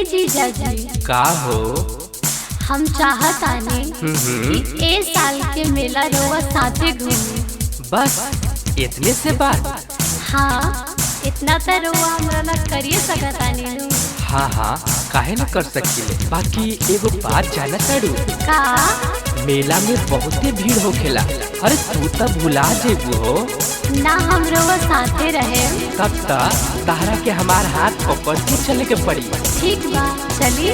जीजा जी का हो? हम चाहत आने कि ए साल के मेला रोवा साथे घूमे। बस इतने से बात? हाँ, इतना तो रोवा हमरा ना करिए सकत आने नु। हाँ हाँ, काहे न कर सकीले। बाकी एगो बात जाना तारू का? मेला में बहुते भीड़ होखेला। अरे तू तो भुला जेबू हो। ना हम रोवा साथे रहे। तब तक तारा के हमार हाथ पकड़ के चले के पड़ी। ठीक बा, चली।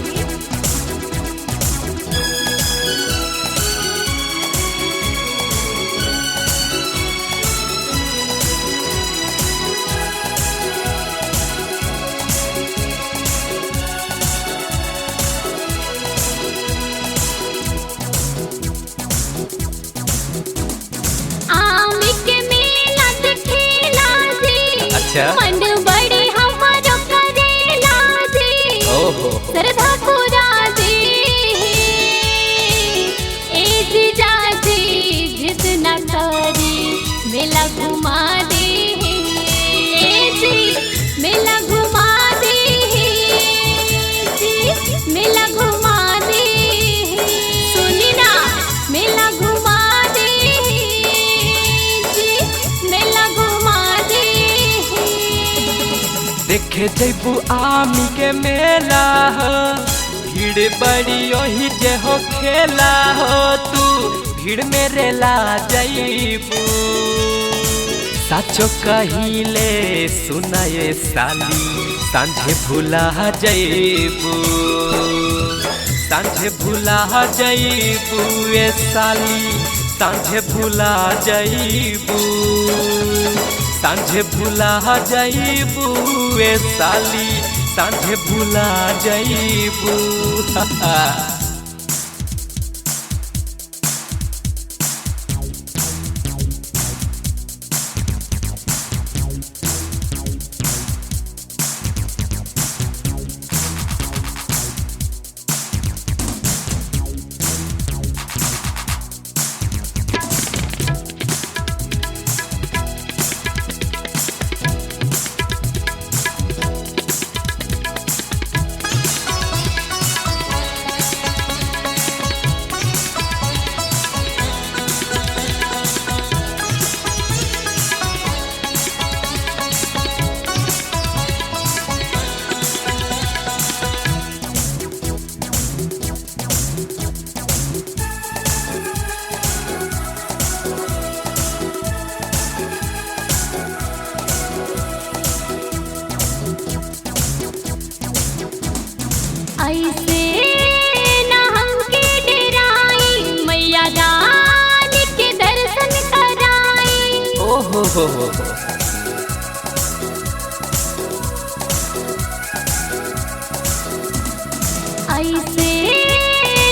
मन बड़ी हमारो करेला जी, श्रद्धा पूरा जी। ए जीजा जी जिद न करी, मेला घुमा दे। ए जी मेला घुमा दे जी, मेला घुमा दे। सुनी ना, मेला घुमा दे जी, मेला घुमा दे। देखे जैबू आमी के मेला हो, भीड़ बड़ी ओही जे हो खेला हो। तू भीड़ में रेला जैबू, साचो कहिले सुनाए साली, सांझे भुला जैबू। सांझे भुला जैबू ए साली, सांझे भुला जैबू। सांझे भुला जैबू ए साली, सांझे भुला जैबू। ऐसे ना हमके डेराई, मैया रानी के दर्शन कराई। ओहो हो। ऐसे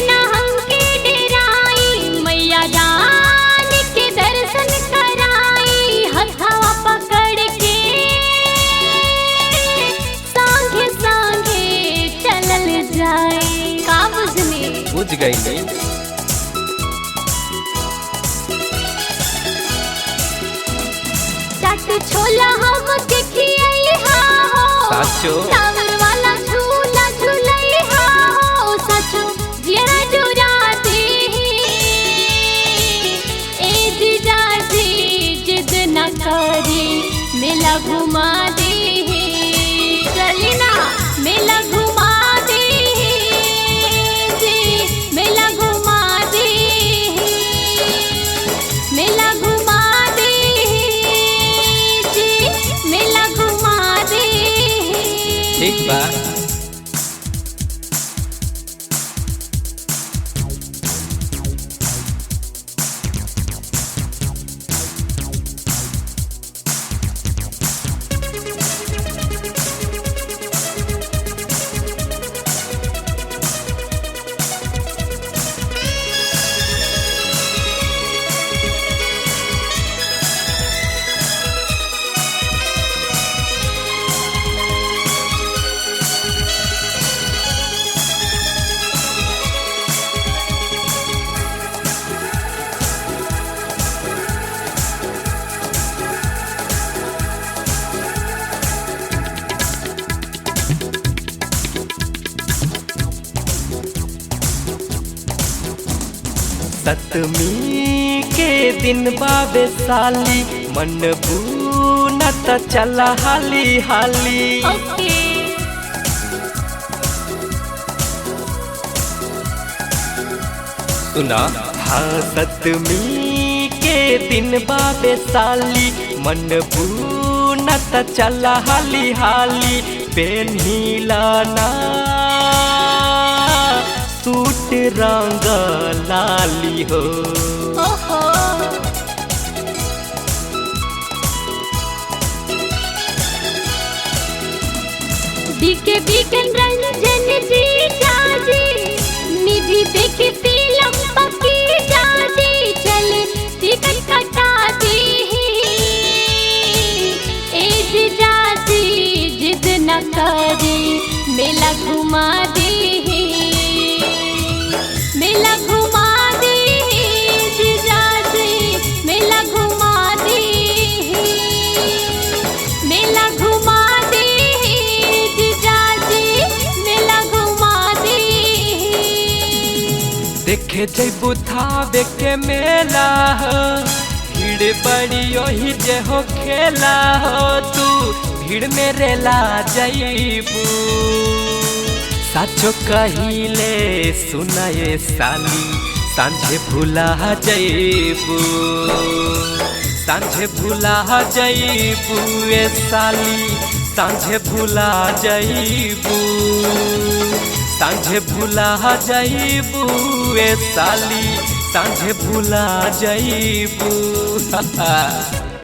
ना हमके डेराई, मैया रानी के दर्शन कराई। हथवा पकड़ के संगे संगे चलल जाए। का बुझली? बुझ गई नहीं। चाट छोला हम के खियाई हो, साचो टावर वाला झूला झूलाई हो। सचो जिया जुरा दे। ए जीजा जी जिद न करी, मेला घुमा दे। चली ना, मेला घुमा दे जी, मेला घुमा दे। मेला घुमा दे जी, मेला घुमा दे। ठीक बा। सतमी के दिन बाबे साली मन बूना त चला हाली हाली। ओके सुना हाँ सतमी के दिन बाबे साली मन बूना त चला हाली हाली। पेन्हिला ना सूट रंग लाली हो। ओहो बीके बीकन रंजन जी जाजी निधि देखे फिल्म पकी जाजी चले टिकट कटा दी एज जाजी जिद न करे मेला घुमा दी मेला घुमा दी जाजी मेला घुमा दी मेला घुमा दी जाजी मेला घुमा दी। देखे जैबू थावे के मेला हो भीड़ बड़ी ओही जे हो खेला हो तू भीड़ में रेला जैबू। साचो कहिले सुनाए साली सांझे भूला जैबू सांझे भूला जैबू ए साली सांझे भूला जैबू सांझे भूला जैबू ए साली सांझे भूला जैबू।